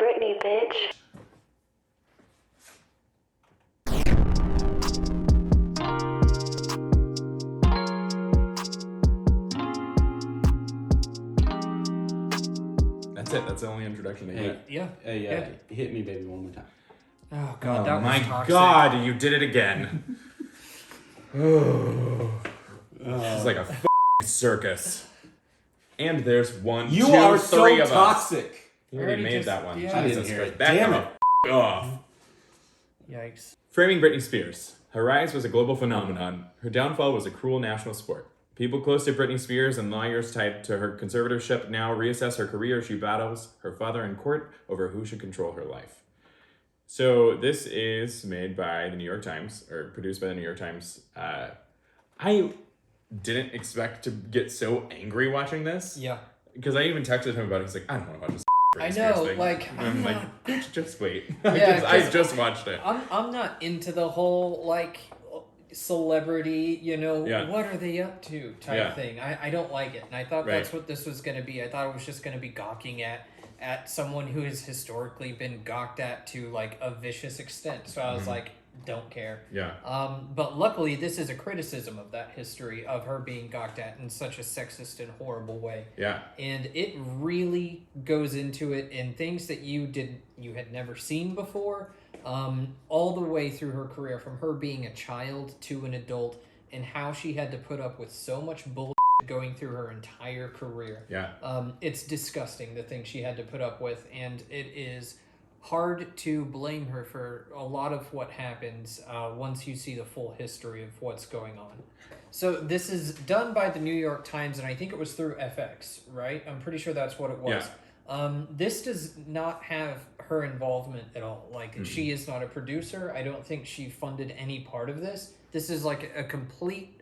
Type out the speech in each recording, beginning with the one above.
Britney, bitch. That's it. That's the only introduction they get. Yeah. Hit me, baby, one more time. Oh god, Oh that my was toxic. god, you did it again. It's like a circus. And there's one, You two, are three so of us. toxic. You already made just- that one. yeah. I Jesus didn't hear Christ. it. Back Damn the f- off. Yikes. Framing Britney Spears. Her rise was a global phenomenon. Her downfall was a cruel national sport. People close to Britney Spears and lawyers tied to her conservatorship now reassess her career. She battles her father in court over who should control her life. So this is made by the New York Times, or produced by the New York Times. I didn't expect to get so angry watching this. Yeah. Because I even texted him about it. He's like, I don't want to watch this Britney I Spears know, thing. like, And I'm I'm like, just wait. Yeah, I just watched it. I'm not into the whole like celebrity, Yeah. what are they up to type Yeah. thing. I don't like it. And I thought Right. that's what this was gonna be. I thought it was just gonna be gawking at someone who has historically been gawked at to like a vicious extent. So I was like, don't care. Yeah. But luckily, this is a criticism of that history of her being gawked at in such a sexist and horrible way. Yeah. And it really goes into it in things that you had never seen before, all the way through her career, from her being a child to an adult, and how she had to put up with so much bullshit going through her entire career. Yeah. It's disgusting, the things she had to put up with, and it is hard to blame her for a lot of what happens once you see the full history of what's going on. So this is done by the New York Times, and I think it was through FX, right? I'm pretty sure that's what it was. This does not have her involvement at all. Like, she is not a producer. I don't think she funded any part of this. This is like a complete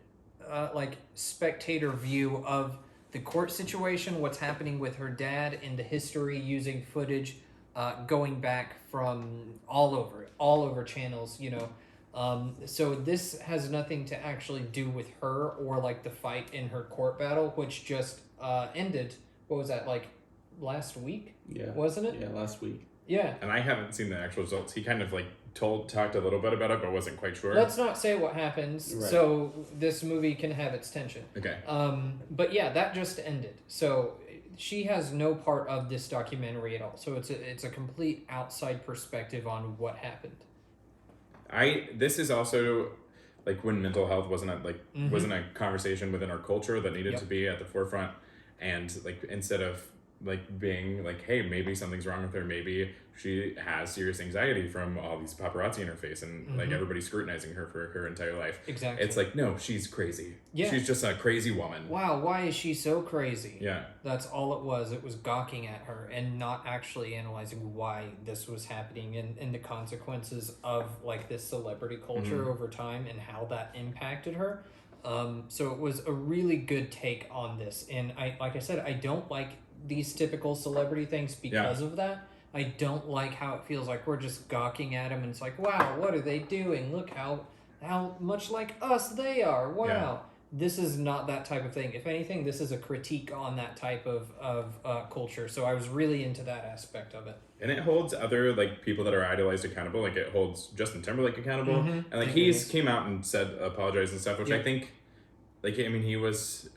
spectator view of the court situation, what's happening with her dad, and the history, using footage going back from all over channels, so this has nothing to actually do with her or like the fight in her court battle, which just ended. What was that, like last week? Yeah. Wasn't it? Yeah, last week. Yeah. And I haven't seen the actual results. He kind of like talked a little bit about it, but wasn't quite sure. Let's not say what happens, Right. so this movie can have its tension. Okay. But yeah, that just ended. So she has no part of this documentary at all. So it's a complete outside perspective on what happened. This is also like when mental health wasn't a conversation within our culture that needed to be at the forefront, and like instead of like being like, hey, maybe something's wrong with her, maybe she has serious anxiety from all these paparazzi in her face, and like everybody's scrutinizing her for her entire life. Exactly. It's like, no, she's crazy. Yeah. She's just a crazy woman. Wow, why is she so crazy? Yeah. That's all it was. It was gawking at her and not actually analyzing why this was happening, and the consequences of like this celebrity culture over time and how that impacted her. So it was a really good take on this. And like I said, I don't like these typical celebrity things because of that. I don't like how it feels like we're just gawking at them, and it's like, wow, what are they doing? Look how much like us they are. Wow. Yeah. This is not that type of thing. If anything, this is a critique on that type of culture. So I was really into that aspect of it. And it holds other like people that are idolized accountable. Like it holds Justin Timberlake accountable, and like he's came out and said apologized and stuff, which I think, like, I mean, he was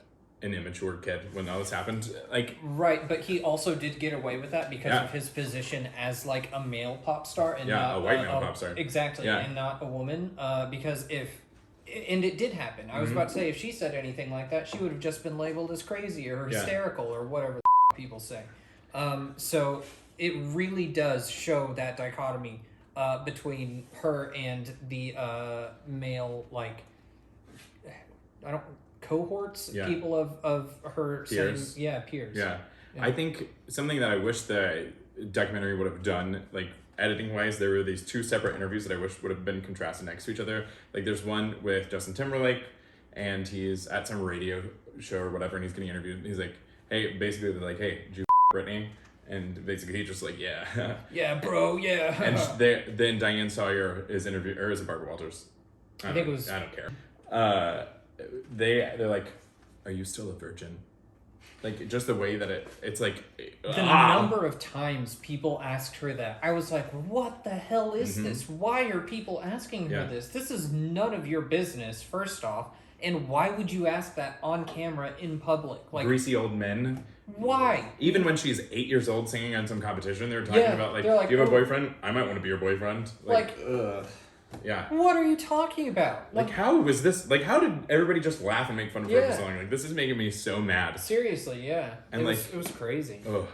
an immature kid when all this happened. Like, right, but he also did get away with that because of his position as like a male pop star and not a white male pop star. Exactly, Yeah. and not a woman. Because and it did happen. I was about to say, if she said anything like that, she would have just been labeled as crazy or hysterical or whatever the people say. So it really does show that dichotomy between her and the male, like, cohorts, people of her peers. same, peers. Yeah. I think something that I wish the documentary would have done, like editing wise, there were these two separate interviews that I wish would have been contrasted next to each other. Like there's one with Justin Timberlake, and he's at some radio show or whatever, and he's getting interviewed, and he's like, hey, basically they're like, hey, did you Britney? And basically he's just like, yeah. Yeah, bro, yeah. And then Diane Sawyer is interviewed, or is it Barbara Walters? I think it was. I don't care. They're like, are you still a virgin? Like, just the way that it's like... The number of times people asked her that, I was like, what the hell is this? Why are people asking her this? This is none of your business, first off. And why would you ask that on camera in public? Like, greasy old men. Why? Even when she's 8 years old singing on some competition, they were talking about, like, like, do you have a boyfriend? I might want to be your boyfriend. Ugh. Yeah. What are you talking about? Like, how was this... Like, how did everybody just laugh and make fun of her for so long? Like, this is making me so mad. Seriously, yeah. And, it was crazy. Oh,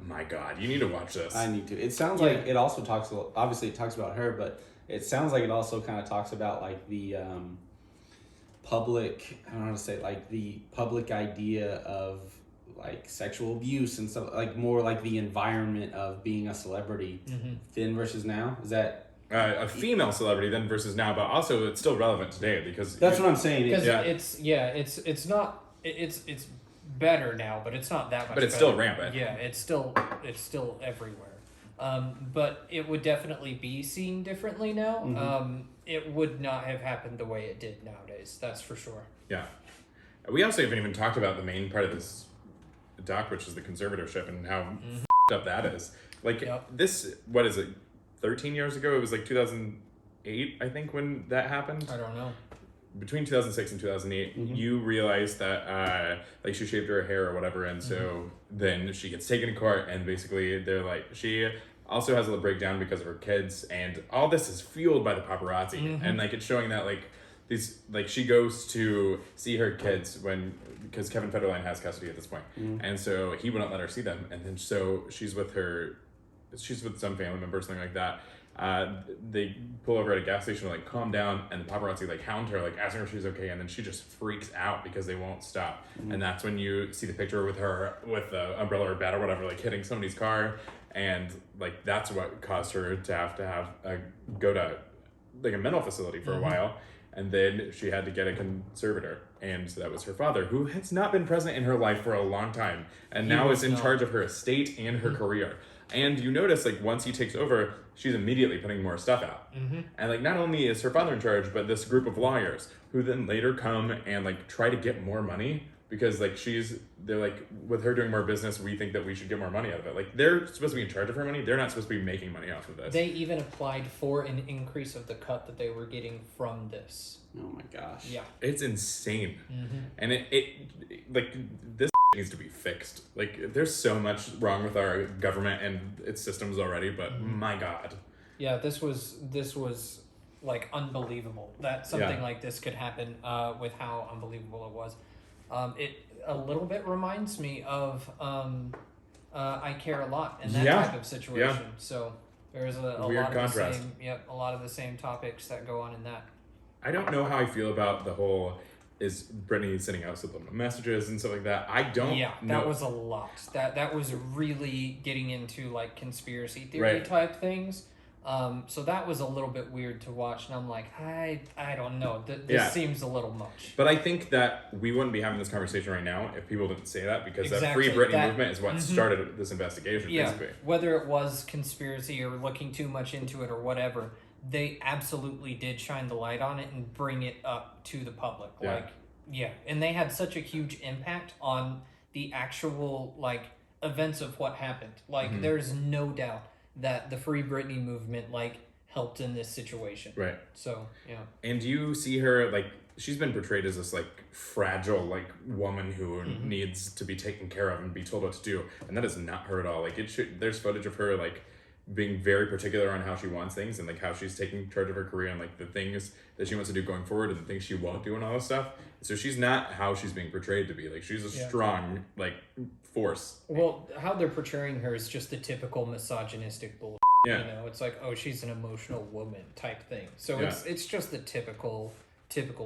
my God. You need to watch this. I need to. It sounds like it also talks... Obviously, it talks about her, but it sounds like it also kind of talks about, like, the public... I don't know how to say it. Like, the public idea of, like, sexual abuse and stuff. Like, more like the environment of being a celebrity then versus now. Is that... a female celebrity then versus now, but also it's still relevant today because that's what I'm saying. Because it's not it's better now, but it's not that much. But it's better. still rampant. Yeah, it's still everywhere. But it would definitely be seen differently now. It would not have happened the way it did nowadays. That's for sure. Yeah, we also haven't even talked about the main part of this doc, which is the conservatorship and how f***ed up that is. Like this, what is it? 13 years ago, it was like 2008, I think, when that happened. I don't know. Between 2006 and 2008, you realized that like she shaved her hair or whatever, and so then she gets taken to court, and basically they're like, she also has a breakdown because of her kids, and all this is fueled by the paparazzi, and like it's showing that like these, like she goes to see her kids because Kevin Federline has custody at this point, and so he wouldn't let her see them, and then so she's with some family member or something like that. They pull over at a gas station to like calm down, and the paparazzi like hound her, like asking her if she's okay, and then she just freaks out because they won't stop. And that's when you see the picture with her with the umbrella or bat or whatever, like hitting somebody's car, and like that's what caused her to have go to like a mental facility for a while, and then she had to get a conservator, and that was her father, who has not been present in her life for a long time, and now is in charge of her estate and her career. And you notice, like, once he takes over, she's immediately putting more stuff out. And, like, not only is her father in charge, but this group of lawyers who then later come and, like, try to get more money because, like, they're like, with her doing more business, we think that we should get more money out of it. Like, they're supposed to be in charge of her money. They're not supposed to be making money off of this. They even applied for an increase of the cut that they were getting from this. Oh, my gosh. Yeah. It's insane. And it like, this needs to be fixed. Like, there's so much wrong with our government and its systems already, but my God. Yeah, this was like unbelievable that something like this could happen with how unbelievable it was. It a little bit reminds me of I Care a Lot and that type of situation. So there's a Weird lot contrast. of the same, a lot of the same topics that go on in that. I don't know how I feel about the whole, is Britney sending out subliminal messages and stuff like that. I don't know. That was a lot. That was really getting into like conspiracy theory type things. So that was a little bit weird to watch, and I'm like, I don't know. This seems a little much. But I think that we wouldn't be having this conversation right now if people didn't say that, because that Free Britney movement is what started this investigation, basically. Whether it was conspiracy or looking too much into it or whatever, they absolutely did shine the light on it and bring it up to the public. And they had such a huge impact on the actual like events of what happened. Like there's no doubt that the Free Britney movement like helped in this situation. Right. So, yeah. And you see her like, she's been portrayed as this like fragile like woman who needs to be taken care of and be told what to do, and that is not her at all. Like there's footage of her like being very particular on how she wants things and like how she's taking charge of her career and like the things that she wants to do going forward and the things she won't do and all this stuff. So she's not how she's being portrayed to be. Like she's a strong like force. Well, how they're portraying her is just the typical misogynistic bull. Yeah. You know, it's like, oh, she's an emotional woman type thing. So it's just the typical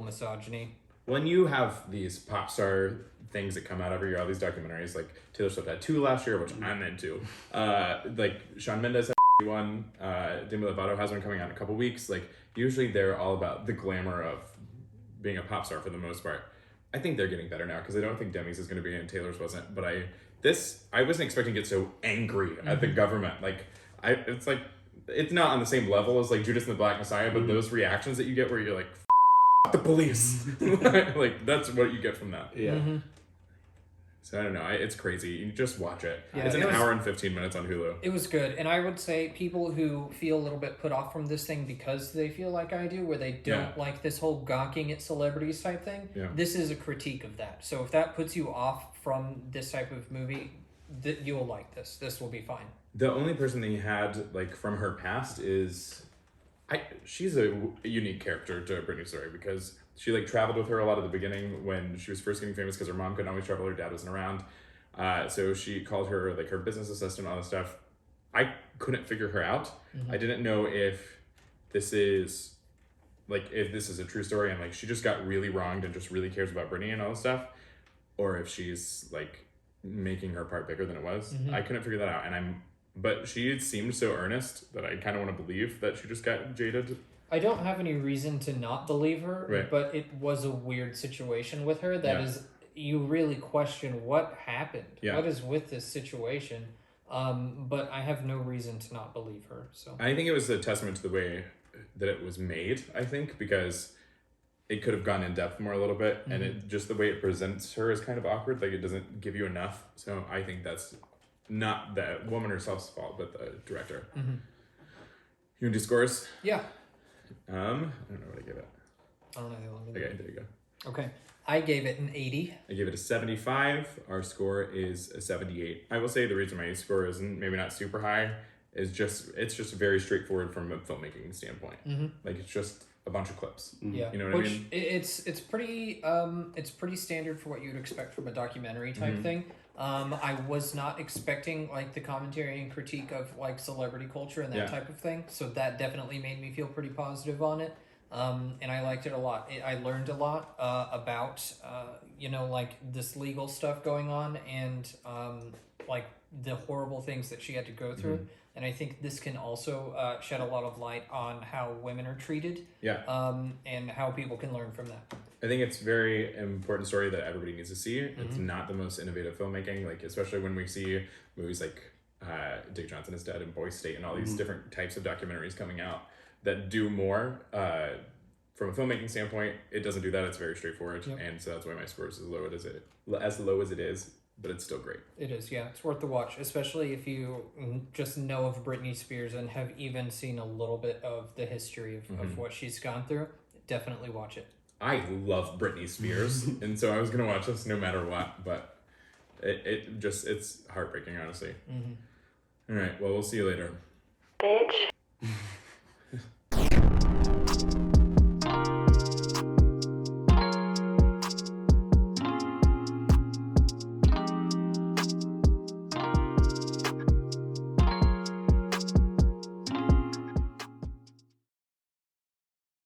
misogyny. When you have these pop star things that come out every year, all these documentaries, like Taylor Swift had 2 last year, which I'm into. Like Shawn Mendes had one, Demi Lovato has one coming out in a couple weeks. Like usually they're all about the glamour of being a pop star for the most part. I think they're getting better now because I don't think Demi's is going to be and Taylor's wasn't. But I wasn't expecting to get so angry at the government. Like it's like it's not on the same level as like Judas and the Black Messiah, but those reactions that you get where you're like, the police. Like that's what you get from that. Yeah. So I don't know. It's crazy. You just watch it. Yeah, it's an it was- hour and 15 minutes on Hulu. It was good, and I would say people who feel a little bit put off from this thing because they feel like I do, where they don't like this whole gawking at celebrities type thing, this is a critique of that. So if that puts you off from this type of movie, you'll like this. This will be fine. The only person that he had, like, from her past is... she's a unique character to Britney's story because she, like, traveled with her a lot at the beginning when she was first getting famous because her mom couldn't always travel, her dad wasn't around. So she called her, like, her business assistant, all this stuff. I couldn't figure her out. I didn't know if this is, like, if this is a true story and, like, she just got really wronged and just really cares about Britney and all this stuff, or if she's, like, making her part bigger than it was. I couldn't figure that out, but she seemed so earnest that I kind of want to believe that she just got jaded. I don't have any reason to not believe her, but it was a weird situation with her that is, you really question what happened. What is with this situation? But I have no reason to not believe her. So I think it was a testament to the way that it was made, I think, because it could have gone in depth more a little bit, and it just the way it presents her is kind of awkward. Like, it doesn't give you enough. So I think that's not the woman herself's fault, but the director. You want to do scores? Yeah. I don't know what I give it. I don't know how long it is. Okay, there you go. Okay. I gave it an 80. I gave it a 75. Our score is a 78. I will say the reason my score isn't maybe not super high is it's just very straightforward from a filmmaking standpoint. Like, it's just a bunch of clips. Yeah. You know what I mean? It's pretty standard for what you'd expect from a documentary type thing. I was not expecting, like, the commentary and critique of, like, celebrity culture and that type of thing. So that definitely made me feel pretty positive on it. And I liked it a lot. I learned a lot about, like, this legal stuff going on and, like, the horrible things that she had to go through. And I think this can also shed a lot of light on how women are treated. And how people can learn from that. I think it's a very important story that everybody needs to see. It's not the most innovative filmmaking, like, especially when we see movies like Dick Johnson is Dead and Boy State and all these different types of documentaries coming out that do more. From a filmmaking standpoint, it doesn't do that. It's very straightforward. And so that's why my score is as low as it is, but it's still great. It is, yeah. It's worth the watch, especially if you just know of Britney Spears and have even seen a little bit of the history of what she's gone through. Definitely watch it. I love Britney Spears, and so I was going to watch this no matter what, but it's heartbreaking, honestly. All right, well, we'll see you later. Bitch.